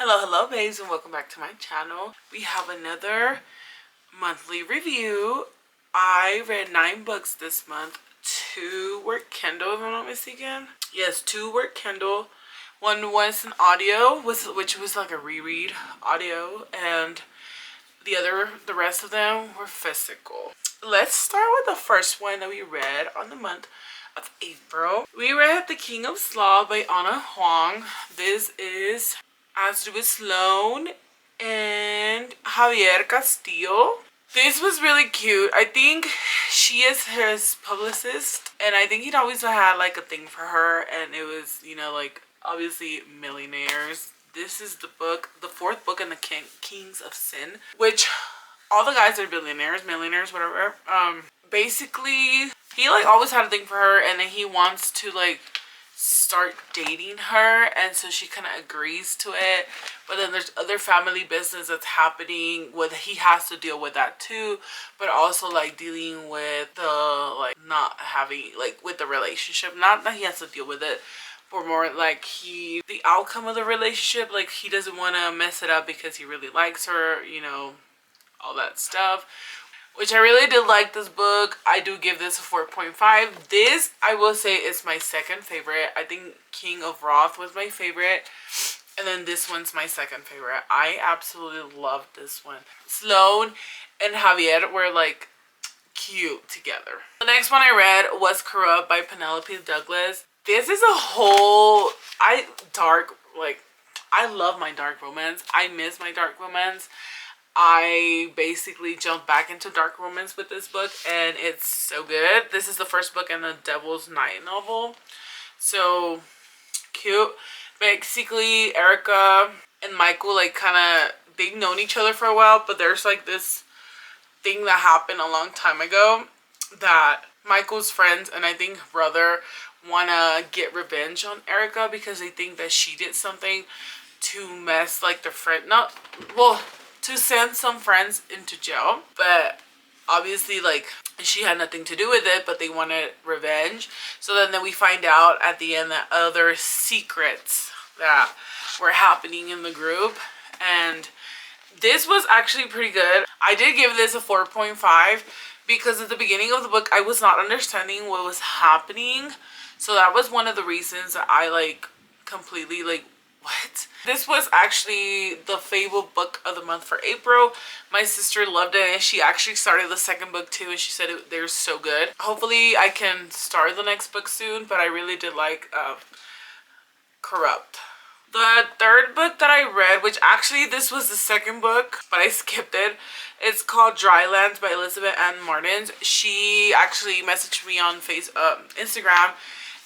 Hello babes, and welcome back to my channel. We have another monthly review. I read 9 books this month. 2 were Kindle, if I'm not mistaken. Yes, 2 were Kindle. One was an audio, which was like a reread audio, and the rest of them were physical. Let's start with the first one that we read on the month of April. We read The King of Slaw by Ana Huang. This is As to with Sloane and Javier Castillo. This was really cute. I think she is his publicist, and I think he'd always had like a thing for her, and it was, like obviously millionaires. This is the book, the 4th book in the Kings of Sin, which all the guys are billionaires, millionaires, whatever. Basically, he like always had a thing for her, and then he wants to like start dating her, and so she kind of agrees to it, but then there's other family business that's happening with, he has to deal with that too, but also like dealing with the like not having like with the relationship, not that he has to deal with it, but more like the outcome of the relationship, like he doesn't want to mess it up because he really likes her, all that stuff. Which I really did like this book. I do give this a 4.5. This, I will say, is my second favorite. I think King of Wrath was my favorite. And then this one's my second favorite. I absolutely loved this one. Sloane and Javier were like cute together. The next one I read was Corrupt by Penelope Douglas. This is a whole, I love my dark romance. I miss my dark romance. I basically jumped back into dark romance with this book, and it's so good. This is the first book in the Devil's Night novel. So cute. Basically, Erica and Michael like kind of, they've known each other for a while, but there's like this thing that happened a long time ago that Michael's friends and I think brother want to get revenge on Erica because they think that she did something to mess like the friend, to send some friends into jail, but obviously like she had nothing to do with it, but they wanted revenge. So then we find out at the end that other secrets that were happening in the group, and this was actually pretty good. I did give this a 4.5 because at the beginning of the book I was not understanding what was happening, so that was one of the reasons that I like completely like, what? This was actually the favorite book of the month for April. My sister loved it, and she actually started the second book too, and she said they're so good. Hopefully I can start the next book soon, but I really did like Corrupt. The third book that I read, which actually this was the second book, but I skipped it. It's called Drylands by Elizabeth Ann Martins. She actually messaged me on Instagram,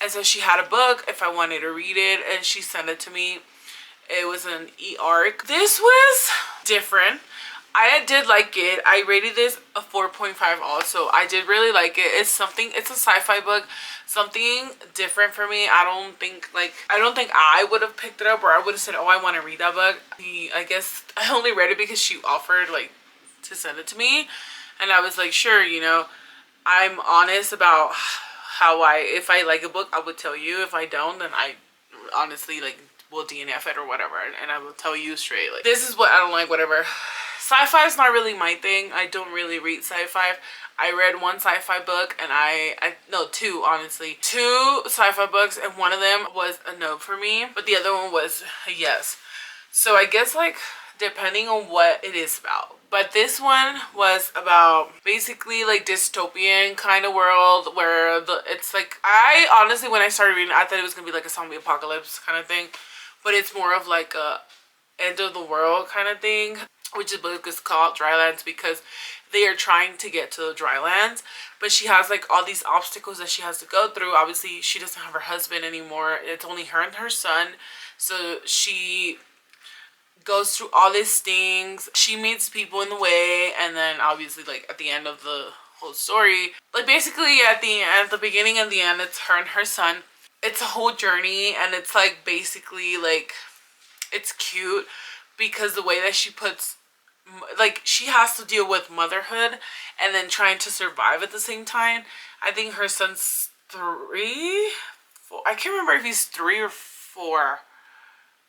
and so she had a book if I wanted to read it, and she sent it to me. It was an e-arc. This was different. I did like it. I rated this a 4.5 also. I did really like it. It's a sci-fi book, something different for me. I don't think I would have picked it up, or I would have said, oh, I want to read that book. I guess I only read it because she offered like to send it to me, and I was like, sure, I'm honest about if I like a book, I would tell you. If I don't, then I honestly like will DNF it or whatever, and I will tell you straight, like, this is what I don't like, whatever. Sci-fi is not really my thing. I don't really read sci-fi. I read one sci-fi book, and no, 2, honestly. 2 sci-fi books, and one of them was a no for me, but the other one was a yes. So I guess like depending on what it is about. But this one was about basically like dystopian kind of world where it's like, I honestly, when I started reading, I thought it was gonna be like a zombie apocalypse kind of thing, but it's more of like a end of the world kind of thing, which the book is called Drylands because they are trying to get to the drylands, but she has like all these obstacles that she has to go through. Obviously she doesn't have her husband anymore. It's only her and her son, so she goes through all these things. She meets people in the way, and then obviously like at the end of the whole story, like basically at the beginning and the end, it's her and her son. It's a whole journey, and it's like basically like, it's cute because the way that she puts, like, she has to deal with motherhood and then trying to survive at the same time. I think her son's 3, 4, I can't remember if he's 3 or 4.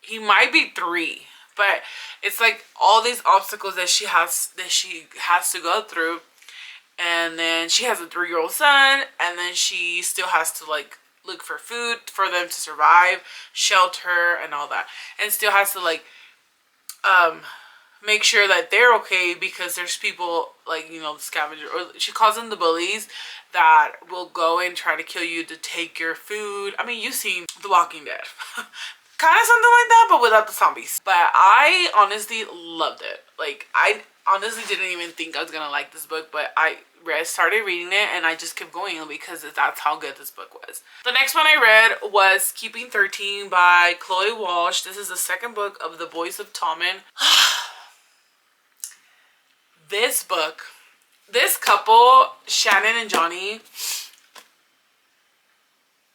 He might be 3, But it's like all these obstacles that she has to go through. And then she has a 3-year-old son, and then she still has to like look for food for them to survive, shelter, and all that, and still has to like make sure that they're okay, because there's people like, you know, the scavenger, or she calls them the bullies, that will go and try to kill you to take your food. I mean, you've seen The Walking Dead. Kind of something like that, but without the zombies. But I honestly loved it. Like, I honestly didn't even think I was gonna like this book, but I started reading it and I just kept going because that's how good this book was. The next one I read was Keeping 13 by Chloe Walsh. This is the second book of The Boys of Tommen. This book, this couple, Shannon and Johnny,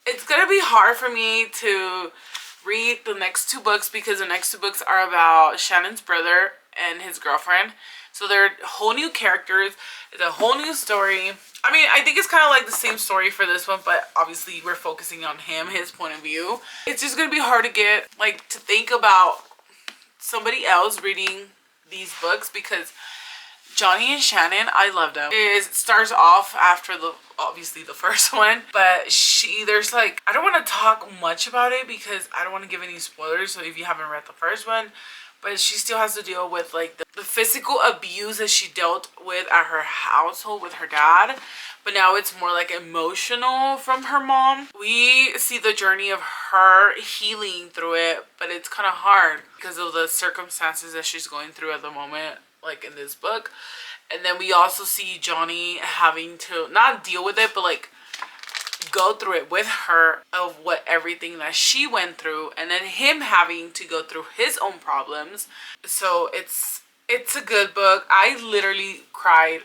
it's gonna be hard for me to read the next 2 books because the next 2 books are about Shannon's brother and his girlfriend. So they're whole new characters. It's a whole new story. I mean, I think it's kind of like the same story for this one, but obviously we're focusing on him, his point of view. It's just gonna be hard to get, like, to think about somebody else reading these books, because Johnny and Shannon, I love them. It starts off after obviously the first one, but there's like, I don't want to talk much about it because I don't want to give any spoilers, so if you haven't read the first one, but she still has to deal with like the physical abuse that she dealt with at her household with her dad, but now it's more like emotional from her mom. We see the journey of her healing through it, but it's kind of hard because of the circumstances that she's going through at the moment, like in this book. And then we also see Johnny having to not deal with it, but like go through it with her, of what everything that she went through, and then him having to go through his own problems. So it's a good book. I literally cried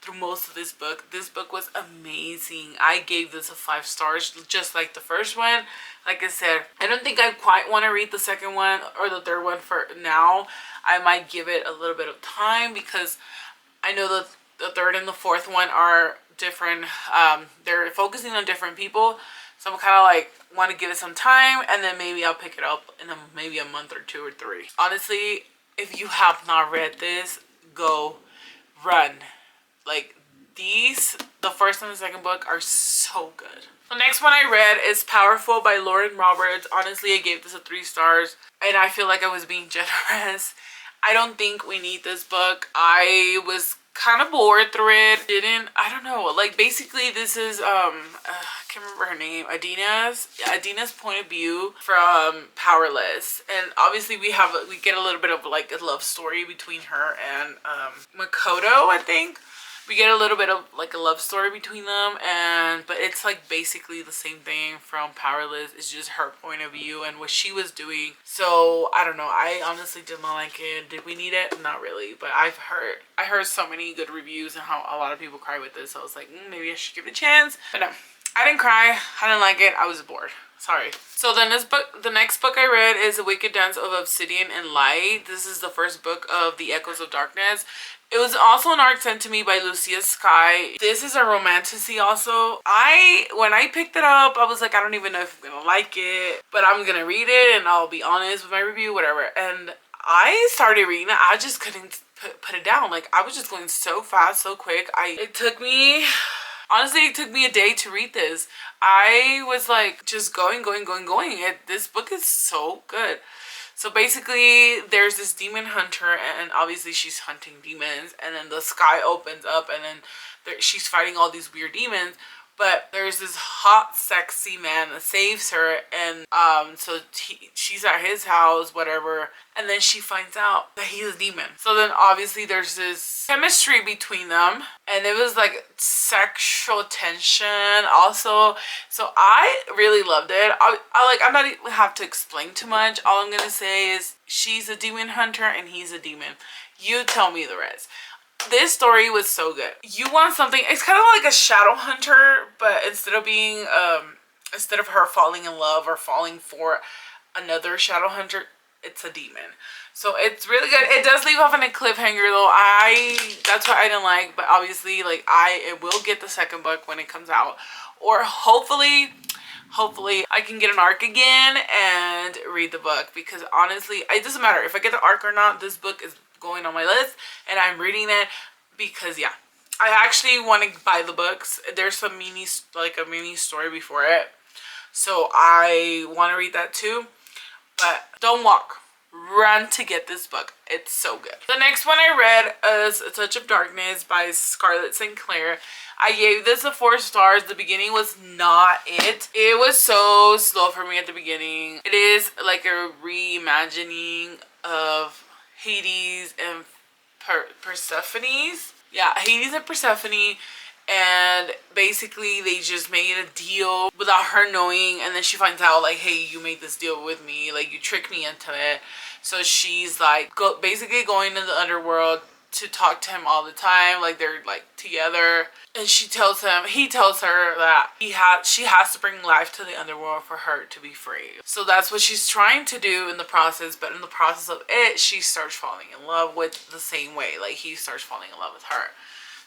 through most of this book. This book was amazing. I gave this a 5 stars, just like the first one. Like I said, I don't think I quite want to read the second one or the third one for now. I might give it a little bit of time because I know that the third and the fourth one are different. They're focusing on different people. So I'm kind of like, want to give it some time, and then maybe I'll pick it up in maybe a month or 2 or 3. Honestly, if you have not read this, go run. Like, the first and the second book are so good. The next one I read is Powerful by Lauren Roberts. Honestly, I gave this a 3 stars, and I feel like I was being generous. I don't think we need this book. I was kind of bored through it. I don't know. Like, basically, this is, I can't remember her name. Adina's point of view from Powerless. And obviously we get a little bit of like a love story between her and Makoto, I think. We get a little bit of like a love story between them, but it's like basically the same thing from Powerless. It's just her point of view and what she was doing. So I don't know. I honestly did not like it. Did we need it? Not really. But I heard so many good reviews and how a lot of people cry with this. So I was like, maybe I should give it a chance. But no, I didn't cry. I didn't like it. I was bored. Sorry. So then the next book I read is The Wicked Dance of Obsidian and Light. This is the first book of The Echoes of Darkness. It was also an art sent to me by Lucia Sky. This is a romantasy also. When I picked it up, I was like, I don't even know if I'm gonna like it, but I'm gonna read it and I'll be honest with my review, whatever. And I started reading it. I just couldn't put it down. Like, I was just going so fast, so quick. It took me a day to read this. I was like just going. This book is so good. So basically, there's this demon hunter, and obviously she's hunting demons, and then the sky opens up, and then she's fighting all these weird demons. But there's this hot, sexy man that saves her, and so she's at his house, whatever, and then she finds out that he's a demon. So then obviously there's this chemistry between them, and it was like sexual tension also. So I really loved it. I'm not even have to explain too much. All I'm gonna say is she's a demon hunter and he's a demon. You tell me the rest. This story was so good. You want something, it's kind of like a shadow hunter, but instead of her falling in love or falling for another shadow hunter, it's a demon. So it's really good. It does leave off on a cliffhanger though. That's what I didn't like, but obviously like I will get the second book when it comes out, or hopefully hopefully I can get an arc again and read the book, because honestly it doesn't matter if I get the arc or not. This book is going on my list and I'm reading it because yeah, I actually want to buy the books. There's a mini story before it, so I want to read that too. But don't walk, run to get this book. It's so good. The next one I read is A Touch of Darkness by Scarlett St. Clair. I gave this a 4 stars. The beginning was not it. It was so slow for me at the beginning. It is like a reimagining of Hades and Persephone's. Yeah, Hades and Persephone. And basically they just made a deal without her knowing, and then she finds out like, hey, you made this deal with me, like you tricked me into it. So she's like basically going to the underworld to talk to him all the time, like they're like together, and he tells her that she has to bring life to the underworld for her to be free. So that's what she's trying to do in the process, but in the process of it, she starts falling in love with the same way like he starts falling in love with her.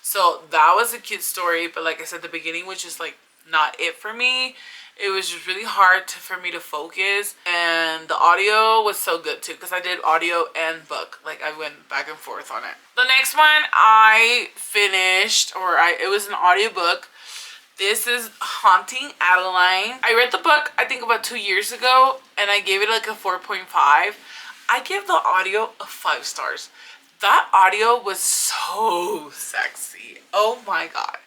So that was a cute story, but like I said, the beginning was just like not it for me. It was just really hard for me to focus, and the audio was so good too, because I did audio and book. Like I went back and forth on it. The next one I finished, it was an audiobook. This is Haunting Adeline. I read the book I think about 2 years ago, and I gave it like a 4.5. I give the audio a 5 stars. That audio was so sexy. Oh my god.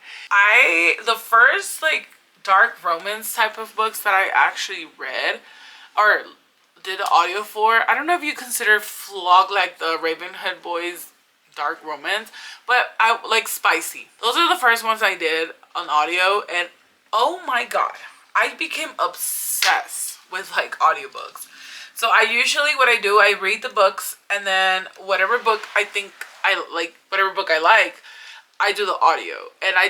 The first like dark romance type of books that I actually read or did the audio for, I don't know if you consider Flog like the Ravenhood Boys dark romance, but I like Spicy. Those are the first ones I did on audio, and oh my god, I became obsessed with like audiobooks. So what I do, I read the books, and then whatever book I like, I do the audio. And I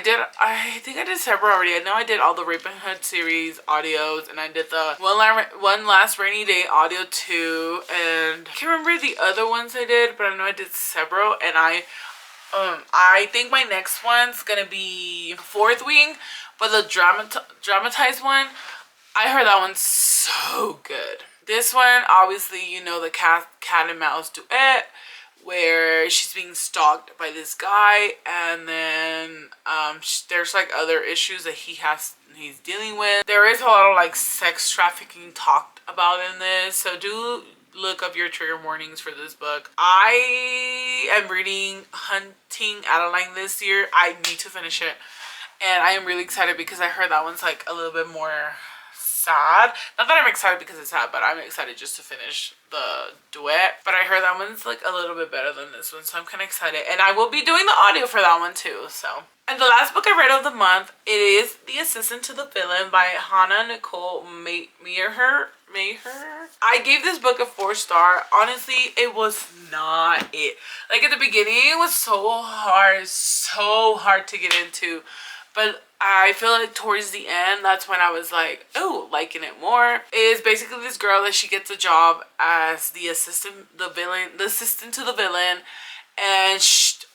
think I did several already. I know I did all the Ravenhood series audios, and I did the One Last Rainy Day audio too. And I can't remember the other ones I did, but I know I did several. And I think my next one's gonna be Fourth Wing, but the dramatized one, I heard that one's so good. This one, obviously, you know, the cat and mouse duet, where she's being stalked by this guy, and then there's like other issues that he's dealing with. There is a lot of like sex trafficking talked about in this, so do look up your trigger warnings for this book. I am reading Haunting Adeline this year. I need to finish it, and I am really excited because I heard that one's like a little bit more sad. Not that I'm excited because it's sad, but I'm excited just to finish the duet. But I heard that one's like a little bit better than this one, so I'm kind of excited. And I will be doing the audio for that one too. So, and the last book I read of the month, it is The Assistant to the Villain by Hannah Nicole Mayher. I gave this book a 4 star. Honestly, it was not it. Like at the beginning, it was so hard to get into. But I feel like towards the end, that's when I was like, oh, liking it more. It is basically this girl that she gets a job as the assistant to the villain. And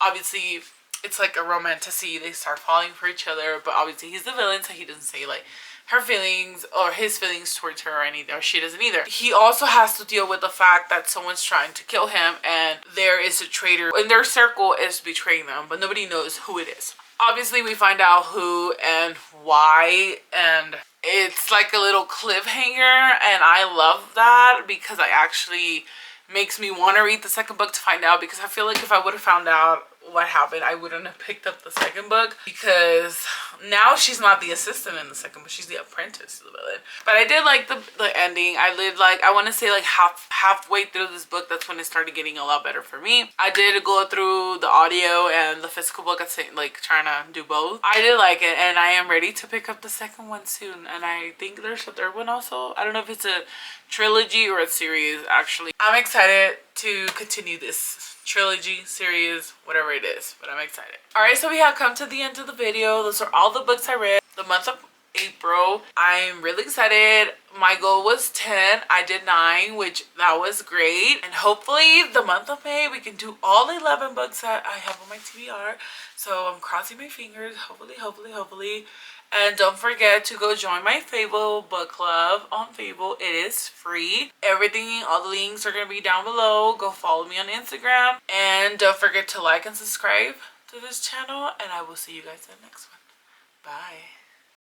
obviously, it's like a romantasy. They start falling for each other. But obviously, he's the villain, so he doesn't say like her feelings or his feelings towards her or anything, or she doesn't either. He also has to deal with the fact that someone's trying to kill him, and there is a traitor in their circle is betraying them, but nobody knows who it is. Obviously, we find out who and why, and it's like a little cliffhanger, and I love that because it actually makes me want to read the second book to find out, because I feel like if I would have found out what happened, I wouldn't have picked up the second book, because now she's not the assistant in the second book, she's the apprentice to the villain. But I did like the ending. I want to say like halfway through this book, that's when it started getting a lot better for me. I did go through the audio and the physical book, like trying to do both. I did like it, and I am ready to pick up the second one soon, and I think there's a third one also. I don't know if it's a trilogy or a series actually. I'm excited to continue this trilogy, series, whatever it is, but I'm excited. Alright, so we have come to the end of the video. Those are all the books I read the month of April. I'm really excited. My goal was 10. I did 9, which that was great. And hopefully the month of May we can do all 11 books that I have on my TBR. So I'm crossing my fingers. Hopefully. And don't forget to go join my Fable book club on Fable. It is free. Everything, all the links are going to be down below. Go follow me on Instagram. And don't forget to like and subscribe to this channel. And I will see you guys in the next one. Bye.